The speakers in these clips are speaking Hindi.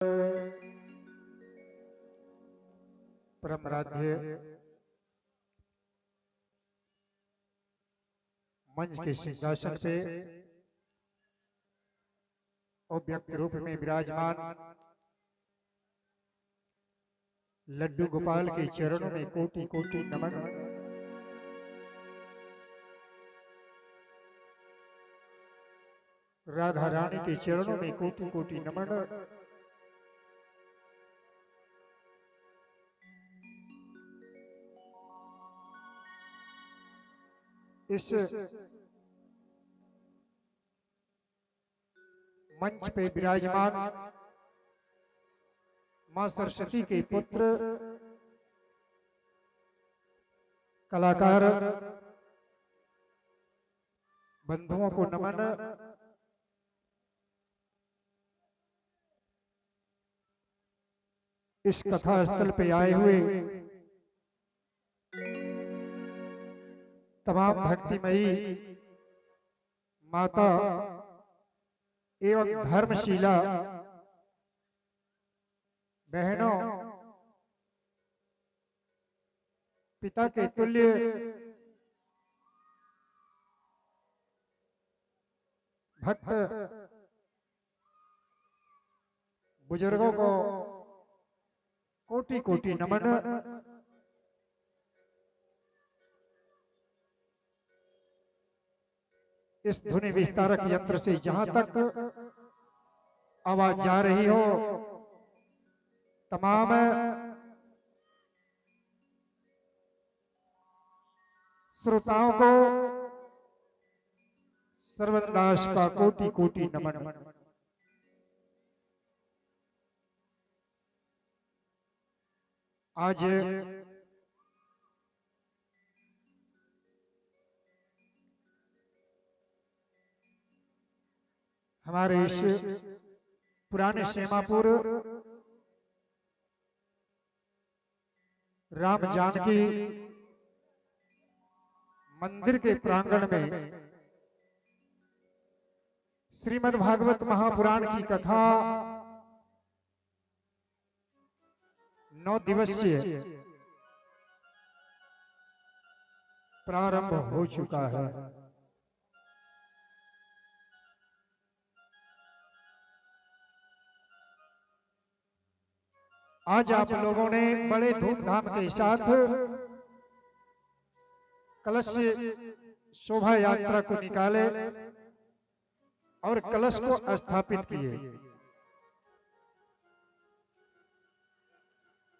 परम आराध्य मंच के सिंहासन पे अव्यक्त रूप में विराजमान लड्डू गोपाल के चरणों में कोटि कोटि नमन। राधा रानी के चरणों में कोटि कोटि नमन। इस मंच पे विराजमान मां सरस्वती के पुत्र कलाकार बंधुओं को नमन। इस कथा स्थल पे आए हुए तमाम भक्तिमयी माता एवं धर्मशीला बहनों, पिता के तुल्य भक्त बुजुर्गों को कोटि कोटि नमन। इस ध्वनि विस्तारक यंत्र से जहां तक आवाज जा रही हो, तमाम श्रोताओं को सर्वदास का कोटि कोटि नमन। आज हमारे इस पुराने शेमापुर राम जानकी मंदिर के प्रांगण में श्रीमद् भागवत महापुराण की कथा 9 दिवसीय प्रारंभ हो चुका है। आज आप लोगों ने बड़े धूमधाम के साथ कलश शोभा यात्रा को निकाले और कलश को स्थापित किए।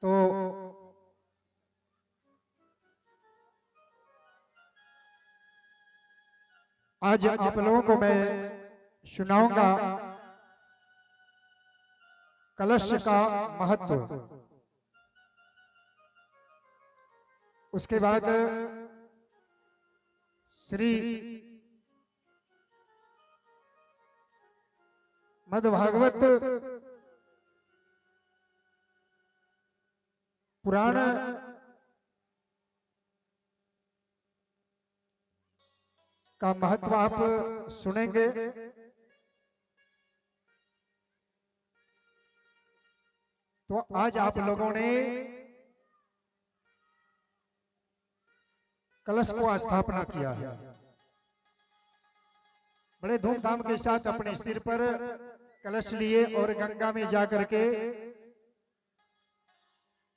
तो आज आप लोगों को मैं सुनाऊंगा कलश का महत्व। उसके बाद श्री मद्भागवत पुराण का महत्व आप सुनेंगे। तो आज आप लोगों ने कलश को स्थापना किया है, बड़े धूमधाम के साथ अपने सिर पर कलश लिए और गंगा में जाकर के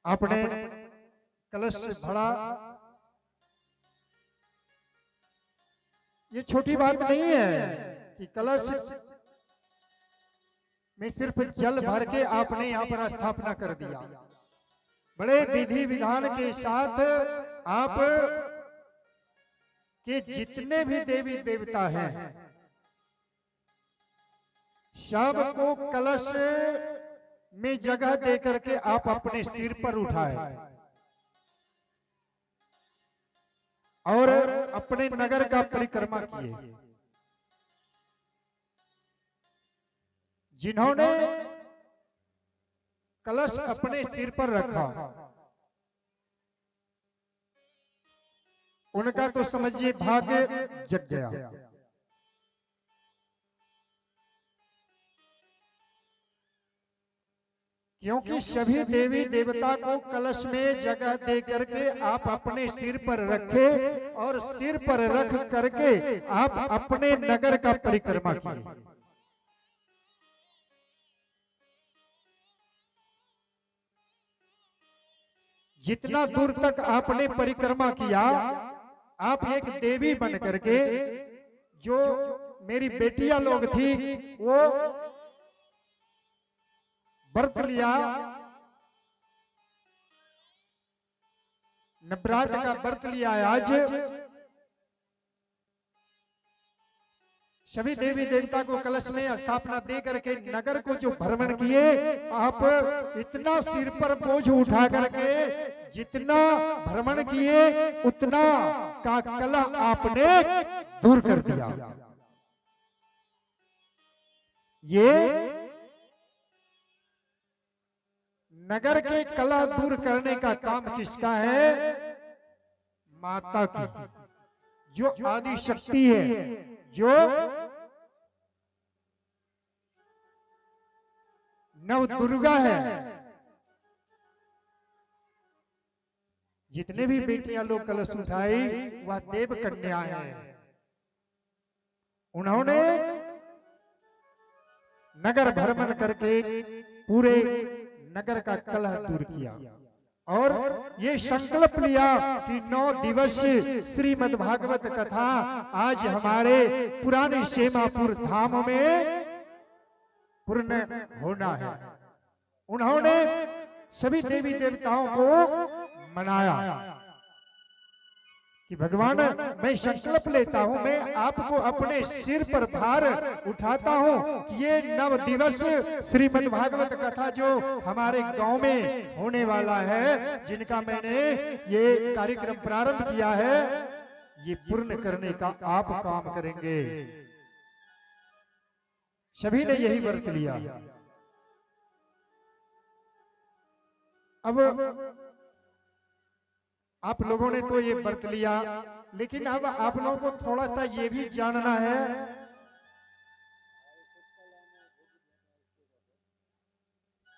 आपने कलश भरा। ये छोटी बात नहीं है कि कलश में सिर्फ जल भर के आपने यहाँ पर स्थापना कर दिया। बड़े विधि विधान के साथ आप के जितने भी देवी देवता हैं सबको कलश में जगह दे करके आप अपने सिर पर उठाए और अपने नगर का परिक्रमा किए। जिन्होंने कलश अपने सिर पर रखा उनका तो समझिए भाग्य जग गया। क्योंकि सभी देवी देवता को कलश में जगह दे करके आप अपने सिर पर रखे और सिर पर रख करके आप अपने नगर का परिक्रमा किए। जितना दूर तक आपने परिक्रमा किया, आप एक देवी बन करके, जो मेरी बेटियां लोग थी वो व्रत लिया, नवरात्र का व्रत लिया। आज सभी देवी देवता को कलश में स्थापना दे करके नगर को जो भ्रमण किए, आप इतना सिर पर बोझ उठा करके जितना भ्रमण किए उतना का कला आपने दूर कर दिया। ये नगर के कला दूर करने का काम किसका है? माता की, जो आदि शक्ति है, जो नव दुर्गा है। जितने भी बेटियां लोग कलश उठाई वह देव कन्या है। उन्होंने नगर भ्रमण करके पूरे नगर का कलह दूर किया और ये संकल्प लिया कि 9 दिवस श्रीमद् भागवत कथा आज हमारे पुराने शेमापुर धाम में पूर्ण होना है। उन्होंने सभी देवी देवताओं को मनाया कि भगवान, मैं संकल्प लेता हूं, मैं आपको अपने सिर पर भार उठाता हूं कि ये 9 दिवस श्रीमद् भागवत कथा जो हमारे गांव में होने वाला है, जिनका मैंने ये कार्यक्रम प्रारंभ किया है, ये पूर्ण करने का आप काम करेंगे। सभी ने यही व्रत लिया। अब आप लोगों ने तो ये व्रत लिया, लेकिन अब आप लोगों को थोड़ा सा ये भी जानना है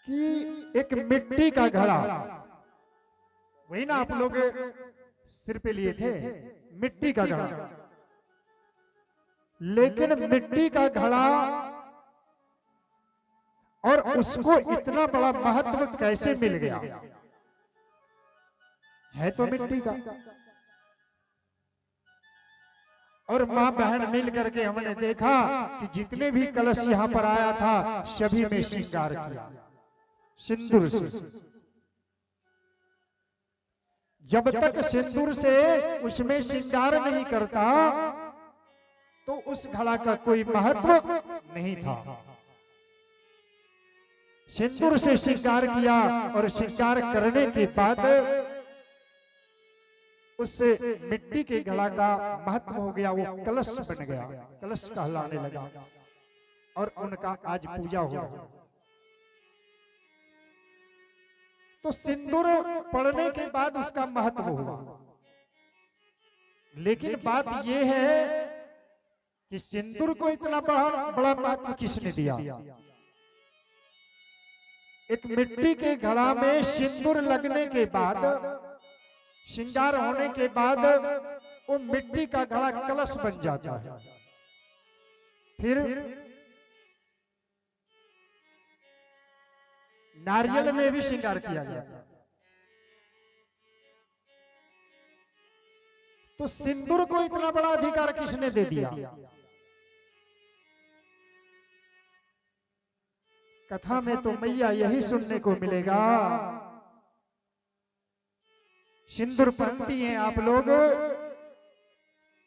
कि एक मिट्टी का घड़ा, वही ना आप लोग सिर पे लिए थे, मिट्टी का घड़ा, लेकिन मिट्टी का घड़ा और उसको इतना बड़ा महत्व कैसे मिल गया? है तो मिट्टी का। और मां बहन मिल करके हमने देखा कि जितने भी कलश यहां पर आया था सभी में श्रृंगार किया सिंदूर से। जब तक सिंदूर से उसमें श्रृंगार नहीं करता तो उस घड़ा का कोई महत्व नहीं था। सिंदूर से श्रृंगार किया और श्रृंगार करने के बाद उससे मिट्टी के घड़ा का महत्व हो गया, वो कलश बन गया, कलश कहलाने लगा और उनका आज पूजा हो रहा। तो सिंदूर पड़ने के बाद उसका महत्व हुआ, लेकिन बात यह है कि सिंदूर को इतना बड़ा महत्व किसने दिया? एक मिट्टी के घड़ा में सिंदूर लगने के बाद, श्रृंगार होने के बाद वो मिट्टी का घड़ा कलश बन जाता है। फिर नारियल में भी श्रृंगार किया जाता है। तो सिंदूर को इतना बड़ा अधिकार किसने दे दिया? कथा में तो मैया यही सुनने को मिलेगा। सिंदूर पहनती हैं आप लोग,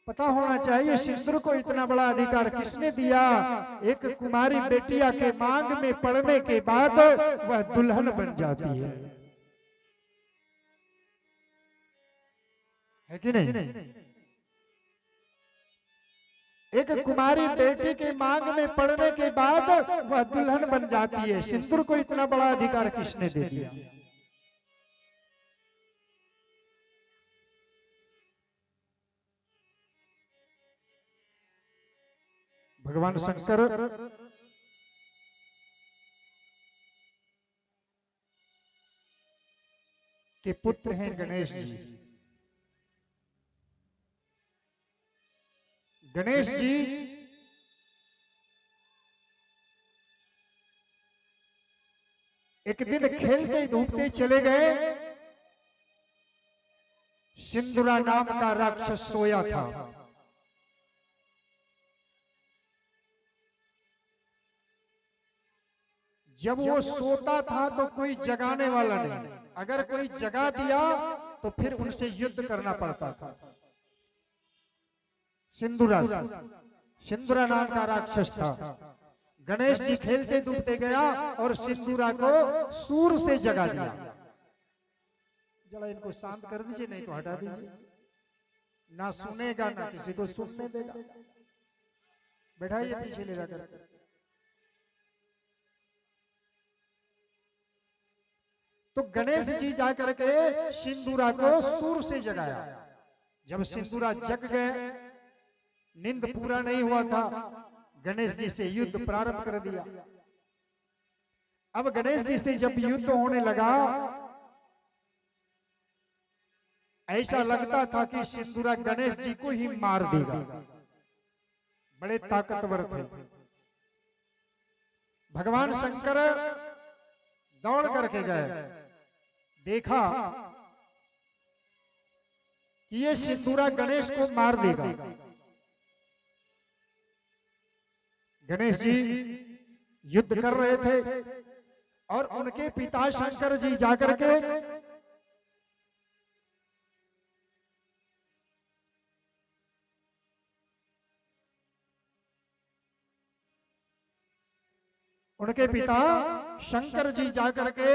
पता होना चाहिए सिंदूर को इतना बड़ा अधिकार किसने दिया? एक कुमारी बेटिया के मांग में पड़ने के बाद वह दुल्हन बन जाती है कि नहीं? एक कुमारी बेटी के मांग में पड़ने के बाद वह दुल्हन बन जाती है। सिंदूर को इतना बड़ा अधिकार किसने दे दिया? भगवान शंकर के पुत्र हैं गणेश जी। गणेश जी एक दिन खेलते धूपते चले गए। सिंदूरा नाम का राक्षस सोया था। जब वो सोता था तो कोई जगाने वाला नहीं, अगर कोई जगा दिया तो फिर उनसे युद्ध करना पड़ता था। सिंदूरा नाम का राक्षस था। गणेश जी खेलते धूपते गया और सिंदूरा को सूर से जगा दिया। जरा इनको शांत कर दीजिए, नहीं तो हटा दीजिए। ना सुनेगा ना किसी को सुनने देगा। बैठाइए पीछे ले जाकर। तो गणेश जी जाकर के सिंदूरा को सूर से जगाया। जब सिंदूरा जग गए, नींद पूरा नहीं हुआ था, गणेश जी से युद्ध प्रारंभ कर दिया। अब गणेश जी से जब युद्ध होने लगा, ऐसा लगता था कि सिंदूरा गणेश जी को ही मार देगा। बड़े ताकतवर थे। भगवान शंकर दौड़ करके गए, देखा कि ये सिंदूरा गणेश को मार देगा। गणेश जी युद्ध कर रहे थे और उनके पिता शंकर जी जाकर के शंकर जी जाकर के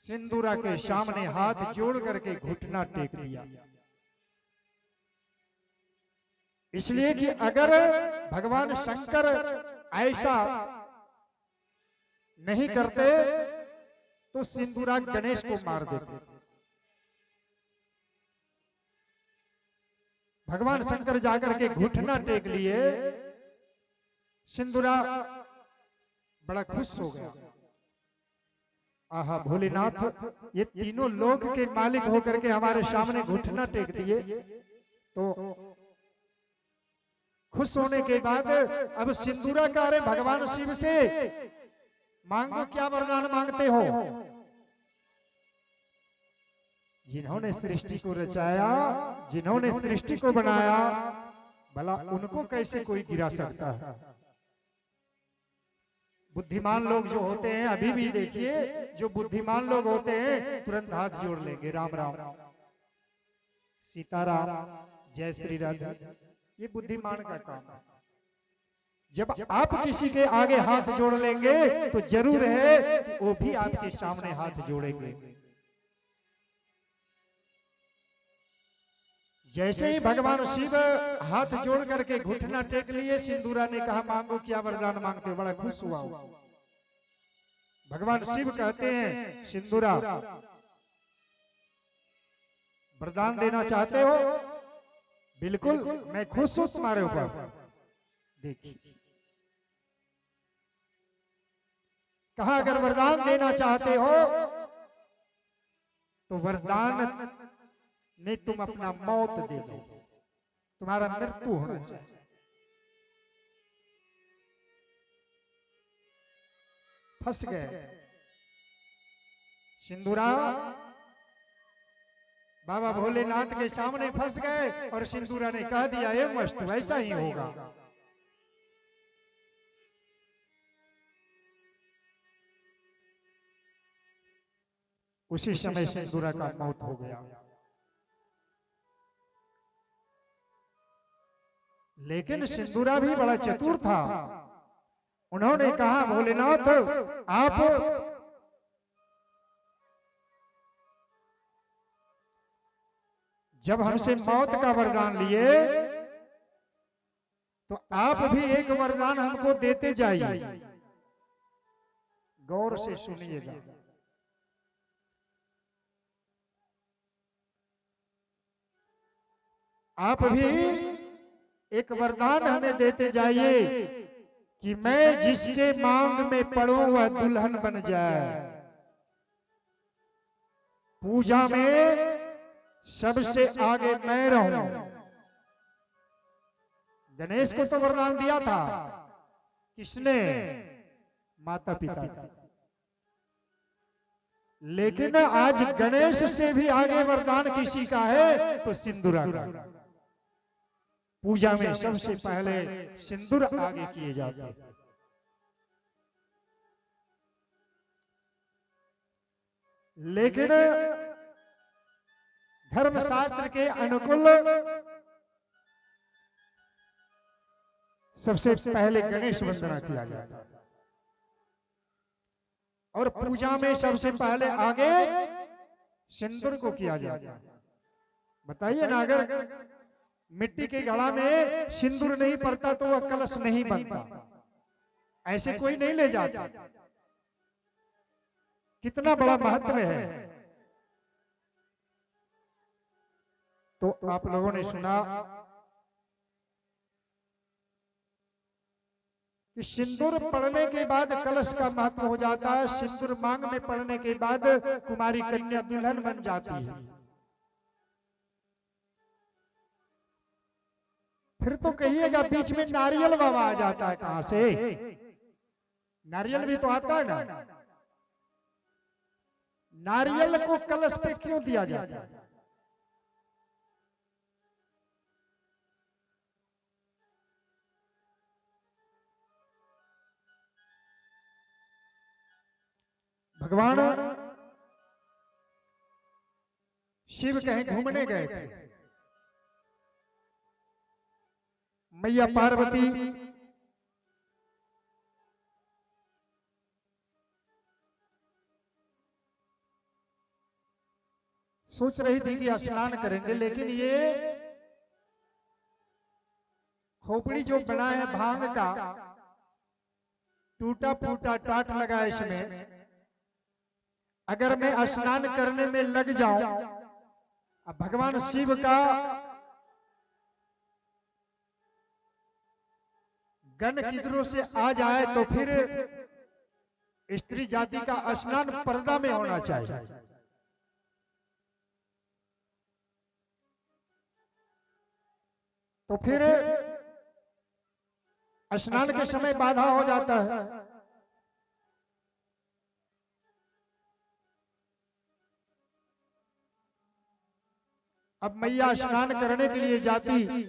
सिंदूरा के सामने हाथ जोड़ करके घुटना टेक दिया। इसलिए कि अगर भगवान शंकर ऐसा नहीं करते तो सिंदूरा गणेश को मार देते। भगवान शंकर जाकर के घुटना टेक लिए। सिंदूरा बड़ा खुश हो गया। आहा भोलेनाथ, ये तीनों लोक के मालिक होकर के हमारे सामने घुटना टेक दिए। तो खुश होने के बाद अब सिंदूरा कह रहे भगवान शिव से, मांगो क्या वरदान मांगते हो। जिन्होंने सृष्टि को रचाया, जिन्होंने सृष्टि को बनाया, भला उनको कैसे कोई गिरा सकता है। बुद्धिमान लोग जो होते हैं, अभी भी देखिए, जो बुद्धिमान लोग होते हैं तुरंत हाथ जोड़ लेंगे, राम राम, सीताराम, जय श्री राधे। ये बुद्धिमान का काम है। जब आप किसी के आगे हाथ जोड़ लेंगे तो जरूर है वो भी आपके सामने हाथ जोड़ेंगे। जैसे ही भगवान शिव हाथ जोड़ करके घुटना टेक लिए, सिंदूरा ने कहा मांगो क्या वरदान मांगते हो। बड़ा खुश हुआ। भगवान शिव कहते हैं सिंदूरा वरदान देना चाहते हो, बिल्कुल मैं खुश हूं तुम्हारे ऊपर। देखिए कहा अगर वरदान देना चाहते हो तो वरदान में तुम अपना मौत दे दो, तुम्हारा मृत्यु होना चाहिए। फंस गए सिंदूरा, बाबा भोलेनाथ के सामने फंस गए और सिंदूरा ने कह दिया ये मस्त वैसा ही होगा। उसी समय सिंदूरा का मौत हो गया। लेकिन सिंदूरा भी बड़ा चतुर था। उन्होंने कहा भोलेनाथ आप जब हमसे मौत का वरदान लिए तो आप भी एक वरदान हमको देते जाइए। गौर से सुनिएगा। आप भी एक वरदान हमें देते जाइए कि मैं जिसके मांग में पड़ूं वह दुल्हन बन जाए। पूजा में सबसे आगे मैं रहूं। गणेश को तो वरदान दिया था किसने? माता पिता। लेकिन आज गणेश से भी आगे वरदान किसी का है तो सिंदूर का। पूजा में सबसे पहले सिंदूर आगे किए जाते हैं। लेकिन धर्मशास्त्र के अनुकूल सबसे पहले गणेश वंदना किया जाता है और पूजा में सबसे पहले आगे सिंदूर को किया जाता है। बताइए ना, अगर मिट्टी के घड़ा में सिंदूर नहीं पड़ता तो वह कलश नहीं बनता। ऐसे कोई नहीं ले जाता। कितना बड़ा महत्व है। तो आप लोगों ने सुना कि सिंदूर पड़ने के बाद कलश का महत्व हो जाता है। सिंदूर मांग में पड़ने के बाद कुमारी कन्या दुल्हन बन जाती है। फिर तो कहिएगा बीच में नारियल बाबा आ जाता है। कहां से? नारियल भी तो आता है ना। नारियल को कलश पे क्यों दिया जाता है? भगवान शिव कहीं घूमने गए थे। मैया पार्वती सोच रही थी कि स्नान करेंगे, लेकिन ये खोपड़ी जो बना है भांग का, टूटा फूटा टाट लगा है इसमें। अगर मैं स्नान करने में लग जाऊं, अब भगवान शिव का गण किधरों से आ जाए तो फिर स्त्री जाति का स्नान पर्दा में होना चाहिए। तो फिर स्नान के समय बाधा हो जाता है। अब मैया स्नान करने के लिए जाती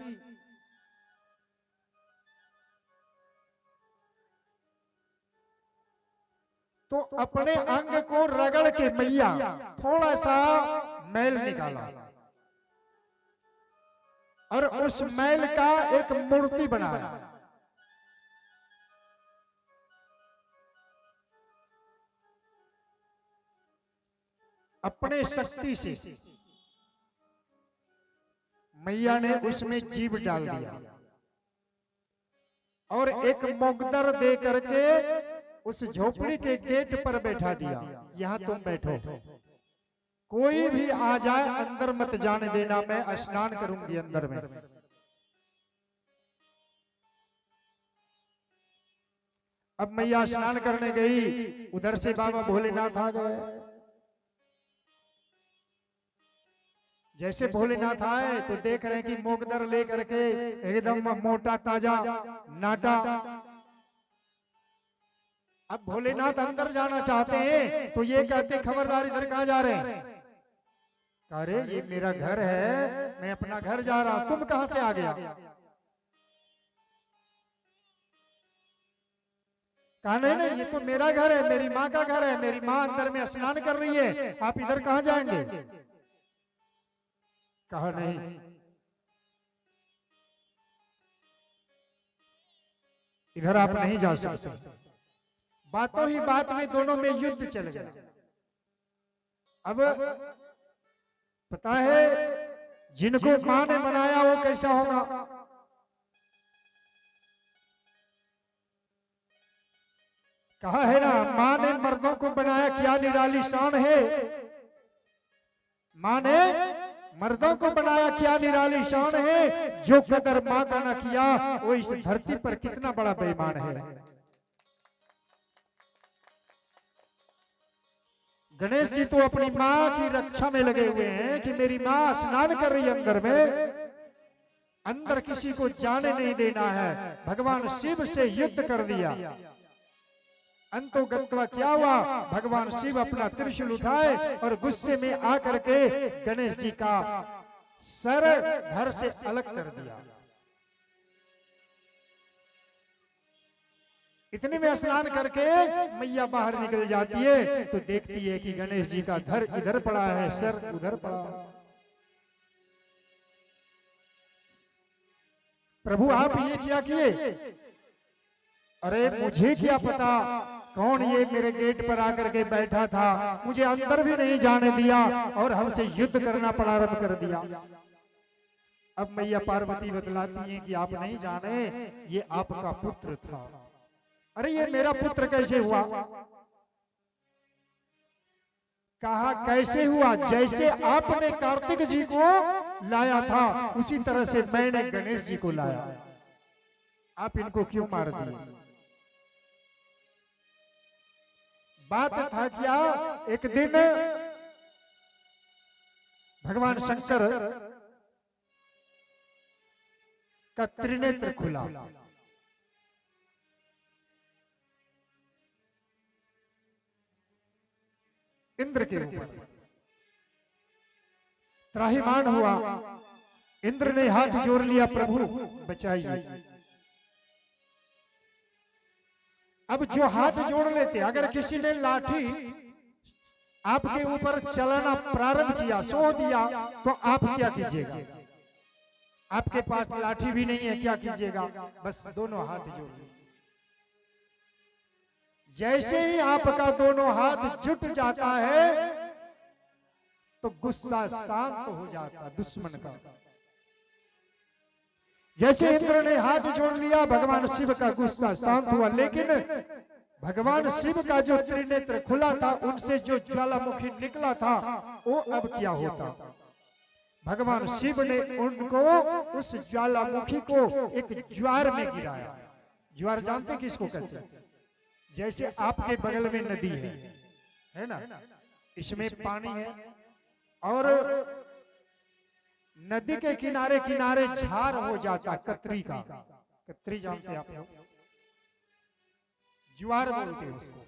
तो अपने अंग को रगड़ के मैया थोड़ा सा मैल निकाला और उस मैल का एक मूर्ति बनाया। अपने शक्ति से मैया ने उसमें जीव डाल दिया और एक मोगदर दे करके उस झोपड़ी के गेट पर बैठा दिया। यहां तुम बैठो, कोई भी आ जाए अंदर मत जाने देना, मैं स्नान करूंगी अंदर में। अब मैया स्नान करने गई, उधर से बाबा भोलेनाथ आ गए। जैसे भोलेनाथ आए तो देख रहे हैं कि मोगदर लेकर के एकदम मोटा ताजा नाटा। अब भोलेनाथ अंदर जाना चाहते हैं तो ये कहते खबरदार, इधर कहां जा रहे हैं? अरे ये मेरा घर है, मैं अपना घर जा रहा हूं, तुम कहां से आ गया? कहा नहीं नहीं, ये तो मेरा घर है, मेरी माँ का घर है, मेरी माँ अंदर में स्नान कर रही है, आप इधर कहां जाएंगे? कहा नहीं, इधर आप नहीं जा सकते। बातों ही बात में दोनों में युद्ध चल गया। अब पता है जिनको मां ने बनाया वो कैसा होगा? कहा है ना, मां ने मर्दों को बनाया, क्या निराली शान है। मां ने मर्दों को बनाया, क्या निराली शान है। जो कदर मां का न किया वो इस धरती पर कितना बड़ा बेईमान है। गणेश जी तो अपनी माँ की रक्षा में लगे हुए हैं कि मेरी माँ स्नान कर रही है अंदर में, अंदर किसी को जाने नहीं देना है। भगवान शिव से युद्ध कर दिया। अंतोगत्वा क्या हुआ, भगवान शिव अपना त्रिशूल उठाए और गुस्से में आकर के गणेश जी का सर धड़ से अलग कर दिया। इतने में स्नान करके मैया बाहर निकल जाती है तो देखती है कि गणेश जी का धड़ इधर पड़ा है, सर उधर पड़ा है। प्रभु आप ये क्या किए? अरे मुझे क्या पता कौन ये मेरे गेट पर आकर के बैठा था, मुझे अंदर भी नहीं जाने दिया और हमसे युद्ध करना प्रारंभ कर दिया। अब मैया पार्वती बतलाती हैं कि आप नहीं जाने, ये आपका पुत्र था। अरे ये मेरा पुत्र कैसे हुआ? कहा कैसे हुआ? जैसे आपने कार्तिक जी को लाया था उसी तरह से मैंने गणेश जी को लाया। आप इनको क्यों मार दिए? बात था क्या, एक दिन भगवान शंकर का त्रिनेत्र खुला। इंद्र के ऊपर त्राहिमाम हुआ। इंद्र ने हाथ जोड़ लिया, प्रभु बचाइए। अब जो हाथ जोड़ लेते, अगर किसी ने लाठी आपके ऊपर चलाना प्रारंभ किया, सो दिया, तो आप क्या कीजिएगा? आपके पास लाठी भी नहीं है, क्या कीजिएगा? बस दोनों हाथ जोड़ लीजिए। जैसे ही आपका दोनों हाथ जुट जाता है तो गुस्सा शांत हो जाता दुश्मन का। जैसे इंद्र ने हाथ जोड़ लिया, भगवान शिव का गुस्सा शांत हुआ। लेकिन भगवान शिव का जो त्रिनेत्र खुला था, उनसे जो ज्वालामुखी निकला था, वो अब क्या होता? भगवान शिव ने उनको, उस ज्वालामुखी को एक ज्वार में गिराया। ज्वार जानते किसको कहते हैं? जैसे आपके बगल में नदी है ना, इसमें पानी है और नदी के किनारे किनारे झार हो जाता कतरी का। कतरी जानते हैं आप लोग? ज्वार बोलते हैं उसको।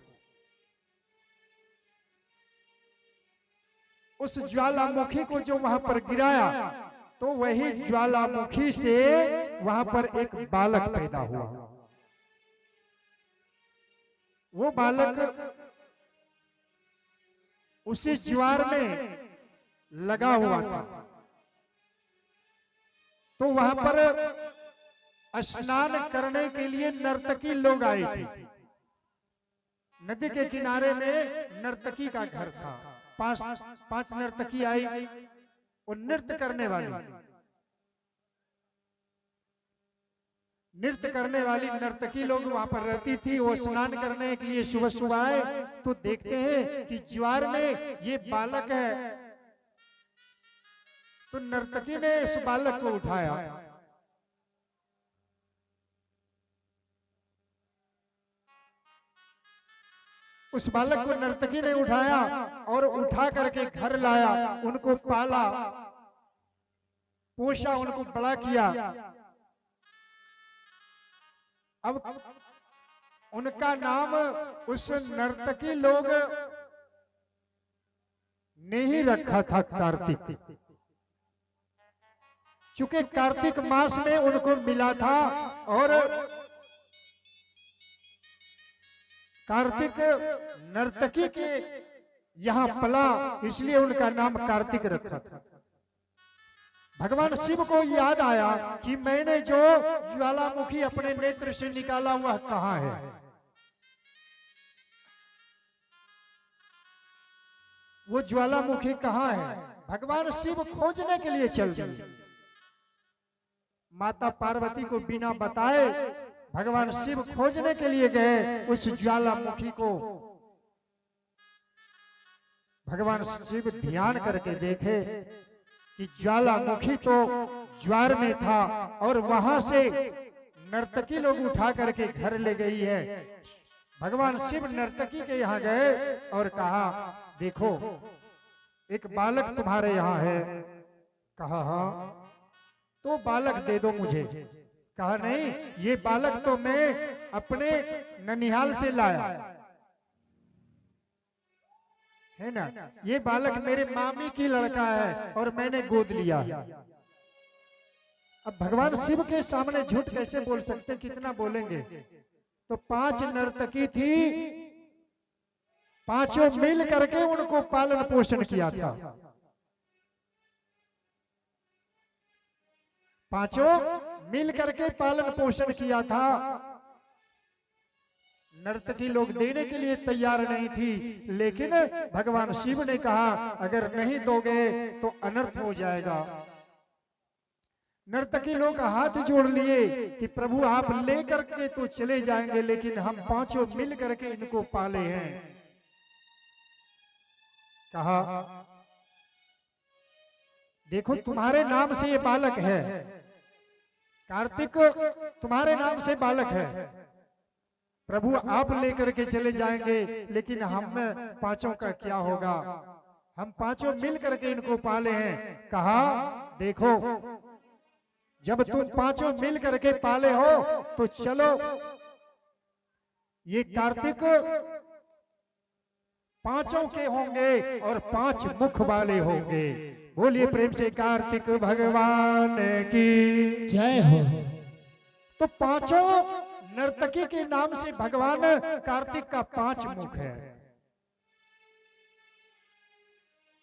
उस ज्वालामुखी को जो वहां पर गिराया, तो वही ज्वालामुखी से वहां पर एक बालक पैदा हुआ। वो बालक उसी ज्वार में लगा हुआ था। तो वहां पर स्नान करने के लिए नर्तकी लोग आए थे। नदी के किनारे में नर्तकी का घर था। पांच नर्तकी आई, वो नृत्य करने वाली नर्तकी लोग वहां पर रहती थी। वो स्नान करने के लिए सुबह सुबह आए तो देखते हैं कि ज्वार में ये बालक है। तो नर्तकी ने इस बालक को उठाया। उस बालक को नर्तकी ने उठाया और उठा करके घर लाया, उनको पाला पोषा, उनको बड़ा किया। अब उनका नाम उस नर्तकी लोग ने ही रखा था कार्तिक, क्योंकि कार्तिक मास में उनको मिला था और कार्तिक नर्तकी के यहां पला, इसलिए उनका नाम कार्तिक रखा था। भगवान शिव को याद आया कि मैंने जो ज्वालामुखी अपने नेत्र से निकाला वह कहां है। वो ज्वालामुखी कहां है? भगवान शिव खोजने के लिए चल दिए। माता पार्वती को बिना बताए भगवान शिव खोजने के लिए गए उस ज्वालामुखी को। भगवान शिव ध्यान करके देखे कि ज्वालामुखी तो ज्वार में था और वहां से नर्तकी लोग उठा करके घर ले गई है। भगवान शिव नर्तकी के यहाँ गए और कहा देखो एक बालक तुम्हारे यहाँ है। कहा हाँ, तो बालक दे दो मुझे। कहा नहीं, ये बालक तो मैं अपने ननिहाल से लाया है ना, ये बालक मेरे मामी की लड़का है और मैंने गोद लिया। अब भगवान शिव के सामने झूठ कैसे बोल सकते, कितना बोलेंगे। तो 5 नर्तकी थी, पांचों मिल करके उनको पालन पोषण किया था। पांचों मिल करके पालन पोषण किया था। नर्तकी लोग देने के लिए तैयार नहीं थी, लेकिन भगवान शिव ने कहा अगर नहीं दोगे तो अनर्थ हो जाएगा। नर्तकी लोग हाथ जोड़ लिए कि प्रभु आप ले करके तो चले जाएंगे, लेकिन हम पांचों मिल करके इनको पाले हैं। कहा देखो तुम्हारे नाम से ये बालक है, कार्तिक तुम्हारे नाम से बालक है, प्रभु आप लेकर के चले जाएंगे, लेकिन हम पांचों का क्या होगा, हम पांचों मिल करके इनको पाले हैं। कहा देखो जब तुम पांचों मिल करके पाले हो तो चलो, ये कार्तिक पांचों के होंगे और 5 मुख वाले होंगे। बोलिए प्रेम से कार्तिक भगवान की जय हो। तो पांचों नर्तकी के नाम से भगवान कार्तिक का 5 मुख है।